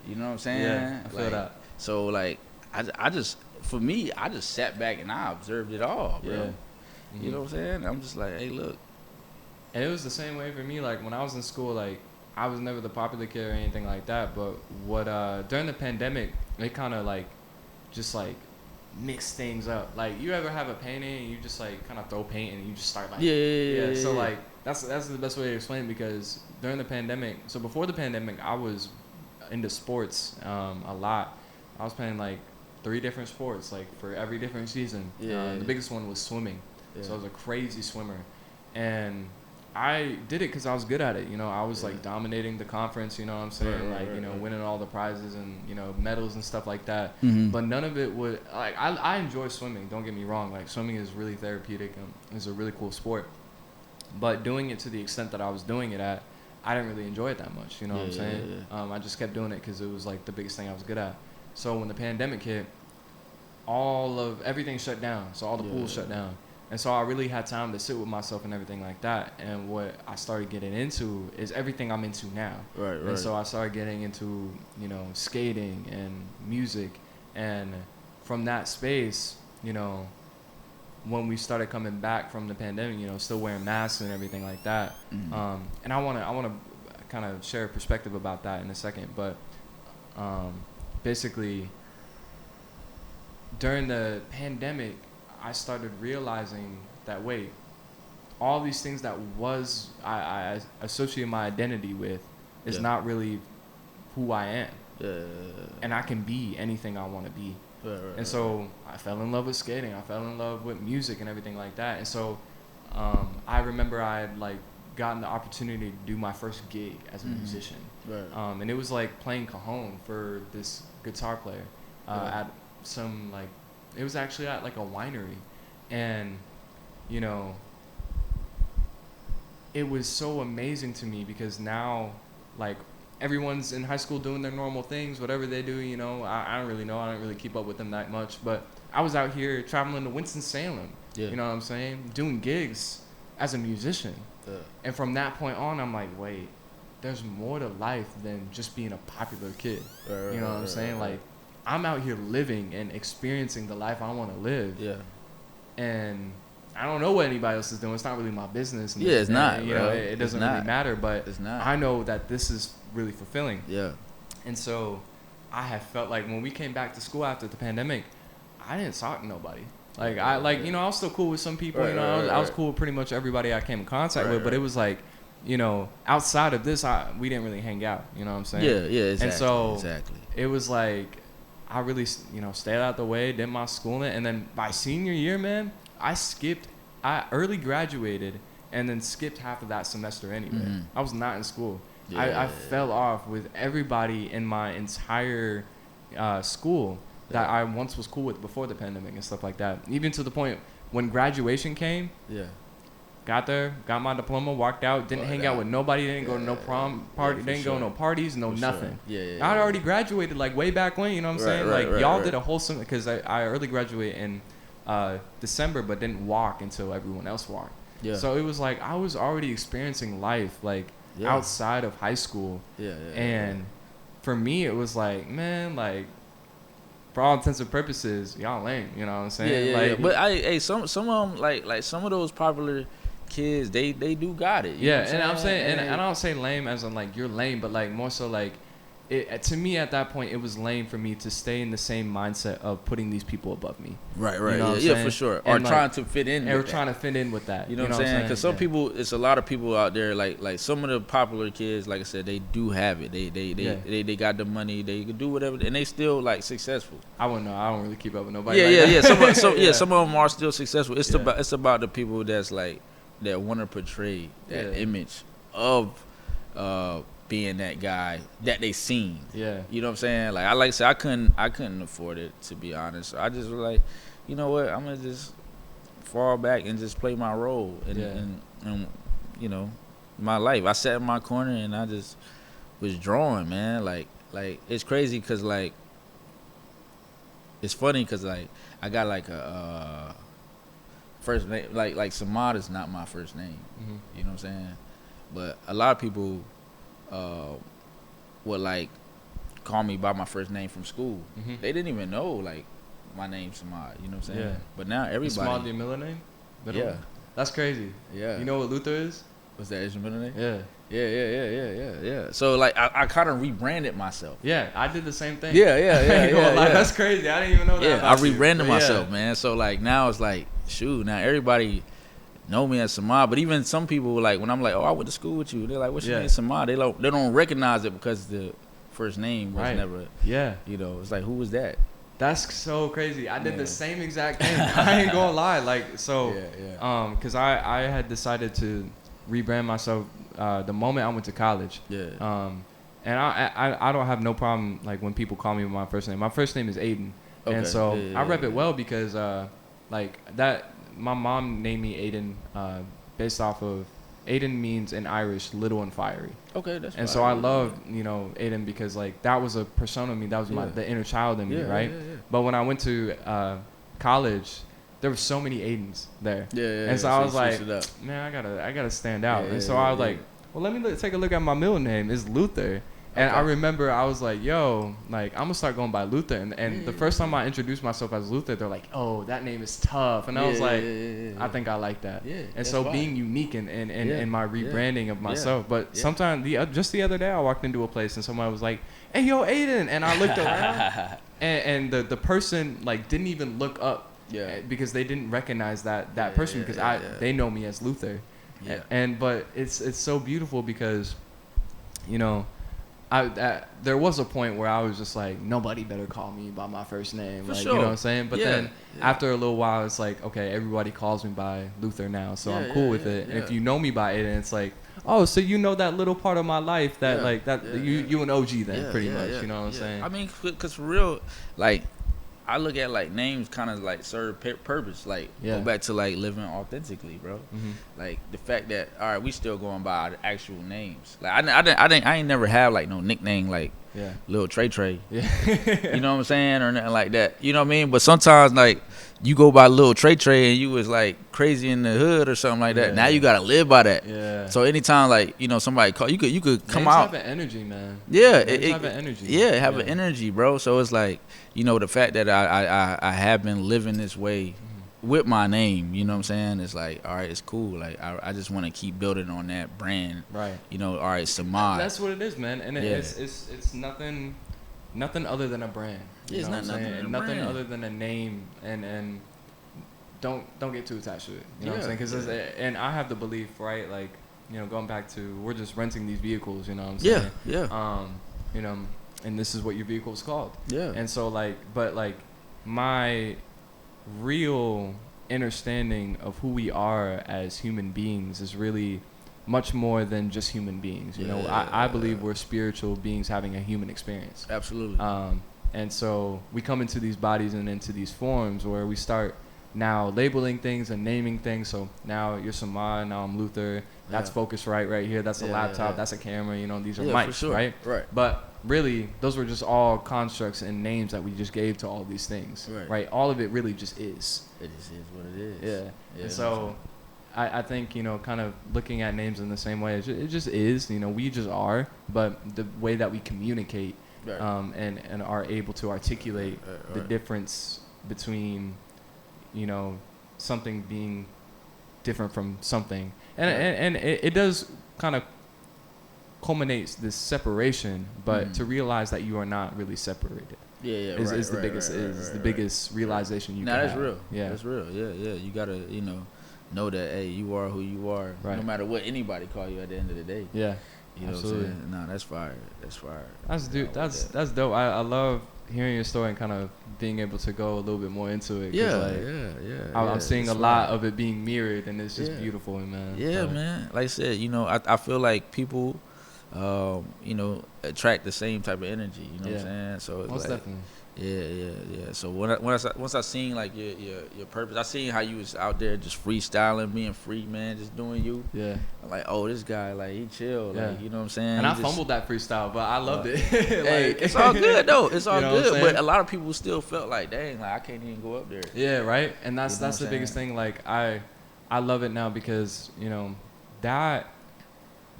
You know what I'm saying? Yeah, I feel like, that. So like, I just for me, I just sat back and I observed it all, bro. Yeah. Mm-hmm. You know what I'm saying? I'm just like, hey, look. And it was the same way for me. Like when I was in school, like I was never the popular kid or anything like that. But what during the pandemic, it kind of like just like mix things up. Like you ever have a painting and you just like kind of throw paint and you just start like so like that's the best way to explain it, because during the pandemic, so before the pandemic I was into sports a lot. I was playing like 3 different sports like for every different season. The biggest one was swimming. So I was a crazy swimmer, and I did it because I was good at it. You know, I was like dominating the conference, you know what I'm saying? Winning all the prizes and, you know, medals and stuff like that. Mm-hmm. But none of it would, like, I enjoy swimming. Don't get me wrong. Like, swimming is really therapeutic and it's a really cool sport. But doing it to the extent that I was doing it at, I didn't really enjoy it that much. You know what I'm saying? I just kept doing it because it was like the biggest thing I was good at. So when the pandemic hit, everything shut down. So all the pools shut down. And so I really had time to sit with myself and everything like that. And what I started getting into is everything I'm into now. Right. And so I started getting into, you know, skating and music. And from that space, you know, when we started coming back from the pandemic, you know, still wearing masks and everything like that. Mm-hmm. And I want to kind of share a perspective about that in a second. But basically, during the pandemic, I started realizing that, wait, all these things that I associate my identity with is not really who I am. And I can be anything I want to be. And so I fell in love with skating. I fell in love with music and everything like that. And so I remember I had like gotten the opportunity to do my first gig as a musician. And it was like playing cajon for this guitar player at some like, it was actually at like a winery. And, you know, it was so amazing to me because now, like, everyone's in high school doing their normal things, whatever they do, you know. I don't really know. I don't really keep up with them that much. But I was out here traveling to Winston-Salem, you know what I'm saying, doing gigs as a musician. And from that point on, I'm like, wait, there's more to life than just being a popular kid. You know what I'm saying? Like, I'm out here living and experiencing the life I want to live. And I don't know what anybody else is doing. It's not really my business. And, it's not. You know, it doesn't really matter. But it's not. I know that this is really fulfilling. And so I have felt like when we came back to school after the pandemic, I didn't talk to nobody. Like I was still cool with some people. I was cool with pretty much everybody I came in contact with. But it was like, you know, outside of this, we didn't really hang out. You know what I'm saying? Exactly. And so it was like, I really, you know, stayed out the way, did my schooling, and then by senior year, man, I early graduated and then skipped half of that semester anyway. I was not in school. I fell off with everybody in my entire school that I once was cool with before the pandemic and stuff like that. Even to the point when graduation came, got there, got my diploma, walked out, didn't hang out with nobody, didn't go to no prom party, didn't go to no parties, nothing. I'd already graduated like way back when, you know what I'm saying? Like y'all did a whole semester, because I early graduated in December, but didn't walk until everyone else walked. So it was like I was already experiencing life like outside of high school. And for me, it was like, man, like, for all intents and purposes, y'all lame. You know what I'm saying? But some of them, like some of those popular kids, they do got it. And I'm saying, and I don't say lame as in like you're lame, but like more so like, to me at that point, it was lame for me to stay in the same mindset of putting these people above me. Right. You know Yeah, for sure. Or like, trying to fit in. Or trying to fit in with that. You know what I'm saying? Because some people, it's a lot of people out there. Like some of the popular kids, like I said, they do have it. They got the money. They can do whatever, and they still like successful. I wouldn't know. I don't really keep up with nobody. Yeah. Some of them are still successful. It's about the people that's like that want to portray that image of being that guy that they seen. Yeah. You know what I'm saying? Like I said, I couldn't afford it, to be honest. So I just was like, you know what? I'm gonna just fall back and just play my role and you know, my life. I sat in my corner and I just was drawing, man. Like it's crazy because like it's funny because like I got like a first name, like Samod is not my first name. Mm-hmm. You know what I'm saying? But a lot of people would like call me by my first name from school. Mm-hmm. They didn't even know like my name's Samod. You know what I'm saying? Yeah. But now everybody. Samod, your middle name? Yeah. That's crazy. Yeah. You know what Luther is? What's that? Is your middle name? Yeah. Yeah. So like I kind of rebranded myself. Yeah, I did the same thing. Yeah. That's crazy. I didn't even know that. Yeah, I rebranded myself, man. So like now it's like, shoot, now everybody know me as Samod. But even some people like when I'm like, oh, I went to school with you. They're like, what's your name, Samod? They don't recognize it because the first name was never. Yeah. You know, it's like, who was that? That's so crazy. I did the same exact thing. I ain't gonna lie. Like so. Because I had decided to rebrand myself the moment I went to college. Yeah. And I don't have no problem like when people call me by my first name. My first name is Aiden, and so I rep it well because like that. My mom named me Aiden based off of Aiden means in Irish little and fiery. Okay, that's. And so I love Aiden because like that was a persona of me. That was the inner child in me, right? Yeah. But when I went to college, there were so many Aidens there. And so I was like, man, I gotta stand out. And so I was like, well, let me take a look at my middle name. It's Luther. And I remember I was like, yo, like, I'm going to start going by Luther. And the first time I introduced myself as Luther, they're like, oh, that name is tough. And I was like, I think I like that. And so being unique in my rebranding of myself. But sometimes, just the other day, I walked into a place and somebody was like, hey, yo, Aiden. And I looked around and the person, like, didn't even look up because they didn't recognize that person because they know me as Luther. But it's so beautiful because, there was a point where I was just like, nobody better call me by my first name. For like, sure. You know what I'm saying? But then after a little while, it's like, okay, everybody calls me by Luther now, so I'm cool with it. And if you know me by it, and it's like, oh, so you know that little part of my life that you an OG then, pretty much. You know what I'm saying? I mean, because for real, like, I look at like names kind of like serve purpose, like go back to like living authentically, bro. Mm-hmm. Like the fact that all right, we still going by our actual names. Like I ain't never have like no nickname like Lil Trey. Yeah. You know what I'm saying, or nothing like that. You know what I mean? But sometimes like you go by Lil Trey and you was like crazy in the hood or something like that. Yeah. Now you gotta live by that. Yeah. So anytime like somebody call you could come names out. Have an energy, man. Yeah. Names have an energy. Yeah, have an energy, bro. So it's like the fact that I have been living this way with my name, you know what I'm saying? It's like, all right, it's cool. Like I just want to keep building on that brand. Right. All right, Samod. That's what it is, man. And it's nothing other than a brand. It's not nothing other than a name and don't get too attached to it. You know what I'm saying? And I have the belief, right? Like, going back to we're just renting these vehicles, you know what I'm saying? Yeah. And this is what your vehicle is called. Yeah. And so but my real understanding of who we are as human beings is really much more than just human beings. I believe we're spiritual beings having a human experience. Absolutely. And so we come into these bodies and into these forms where we start now labeling things and naming things. So now you're Samod, now I'm Luther. That's Focusrite right here. That's a laptop. That's a camera. These are mics, sure. right? Right. But really, those were just all constructs and names that we just gave to all these things, right? All of it really just is. It just is what it is. Yeah. And so I think, you know, kind of looking at names in the same way, it just is, you know, we just are, but the way that we communicate Right. and are able to articulate Right. the difference between, you know, something being different from something. And, Right. and it does kind of culminates this separation, but to realize that you are not really separated. Yeah, yeah, Is the biggest realization you can have. That's real. Yeah. That's real. Yeah. You gotta, you know that, hey, you are who you are, Right. no matter what anybody call you at the end of the day. Yeah. You know Absolutely. what I'm saying? Nah, that's fire. That's fire. That's You know, dude. I like that. That's dope. I love hearing your story and kind of being able to go a little bit more into it. 'Cause, Yeah, like, yeah. I'm seeing it's a lot fire. of it being mirrored, and it's just Yeah. beautiful, man. Yeah, Like, man. Like I said, I feel like people, attract the same type of energy. You know what I'm saying? So it's Most like, definitely. yeah. So once I seen like your purpose, I seen how you was out there just freestyling, being free, man, just doing you. Yeah. I'm like, oh, this guy, like, he chill, Yeah. like, you know what I'm saying? And He I just- fumbled that freestyle, but I loved it. Hey, Like, it's all good though. It's all You know what I'm good. saying? But a lot of people still felt like, dang, like I can't even go up there. Yeah, right. And that's You know that's the what I'm biggest saying? thing. Like I love it now because, you know, that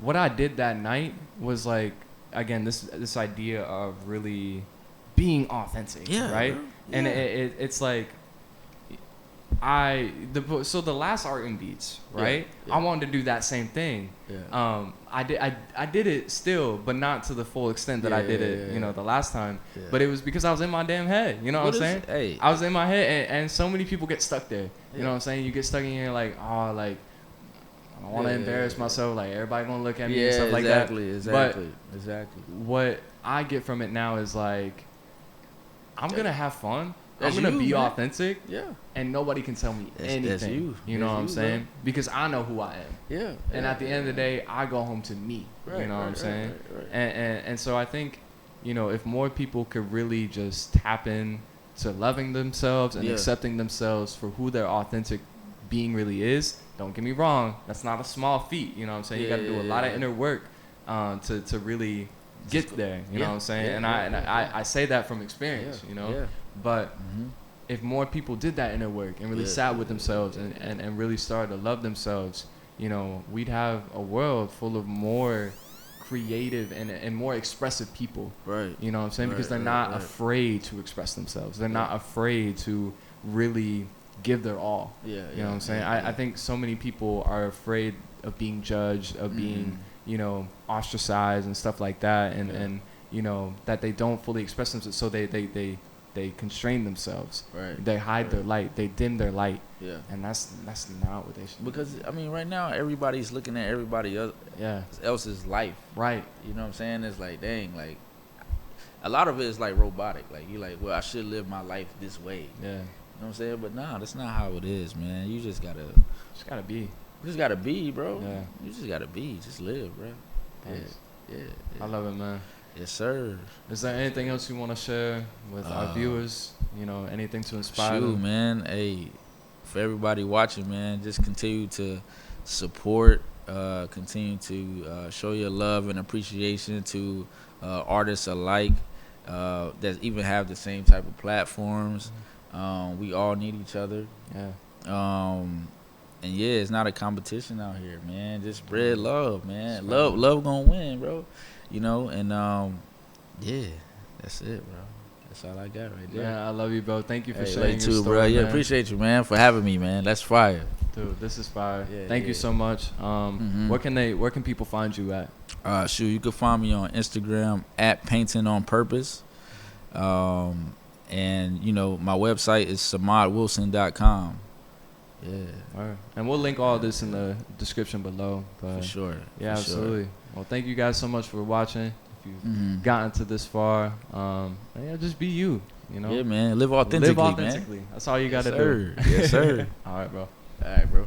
what I did that night was like, again, this idea of really being authentic, Yeah, right? bro. And Yeah. it's like so the last Art and Beats, right? Yeah. I wanted to do that same thing. Yeah. I did it still, but not to the full extent that I did it, you know, the last time. Yeah. But it was because I was in my damn head. You know what I'm saying? Hey, I was in my head, and so many people get stuck there. You Yeah. know what I'm saying? You get stuck in here like, oh, like, I don't want to Yeah, embarrass yeah. myself. Like, everybody gonna look at me yeah, and stuff like that. exactly. What I get from it now is like, I'm Yeah. gonna have fun. That's I'm gonna you, be man. authentic, Yeah. and nobody can tell me anything. That's you. You know That's what I'm you, saying? bro. Because I know who I am. Yeah. And at the end of the day, I go home to me. You know what I'm saying? Right. And so I think, you know, if more people could really just tap in to loving themselves and Yeah. accepting themselves for who their authentic being really is, don't get me wrong, that's not a small feat. You know what I'm saying? You got to do a lot of inner work to really get there. You know what I'm saying? I say that from experience. You know, Yeah. but Mm-hmm. if more people did that inner work and really Yeah. sat with themselves and really started to love themselves, you know, we'd have a world full of more creative and more expressive people. Right. You know what I'm saying? Because Right, they're not right. afraid to express themselves. They're not Yeah. afraid to really give their all. Yeah. You know what I'm saying? Yeah. I think so many people are afraid of being judged, of being, you know, ostracized and stuff like that, and you know, that they don't fully express themselves, so they constrain themselves. Right. They hide their light. They dim their light, Yeah. and that's not what they should. Because I mean, right now everybody's looking at everybody Yeah. else's life. Right. You know what I'm saying? It's like, dang, like a lot of it is like robotic. Like you like, well, I should live my life this way. Yeah. You know what I'm saying? But nah, that's not how it is, man. You just gotta be, bro. Yeah. You just gotta be. Just live, bro. Thanks. Yeah. I love it, man. Yes, sir. Is there anything else you want to share with our viewers? You know, anything to inspire Shoot, them? man. Hey, for everybody watching, man, just continue to support, continue to show your love and appreciation to artists alike that even have the same type of platforms. We all need each other. Yeah. And yeah, it's not a competition out here, man. Just spread love, man. Love gonna win, bro. You know, and yeah, that's it, bro. That's all I got right there. Yeah, I love you, bro. Thank you for Hey, sharing like your too, story, bro. Yeah, man. appreciate you, man, for having me, man. That's fire. Dude, this is fire. Yeah, Thank you yeah. so much. Where can people find you at? Shoot, you can find me on Instagram at Painting on Purpose. And you know, my website is samodwilson.com. Yeah. All right. And we'll link all this in the description below. But For sure. yeah, for sure. absolutely. Well, thank you guys so much for watching. If you've Mhm. gotten to this far, yeah, just be you. You know, Yeah, man. Live authentically, live authentically. That's all you got to do. Yes, sir. All right, bro. All right, bro.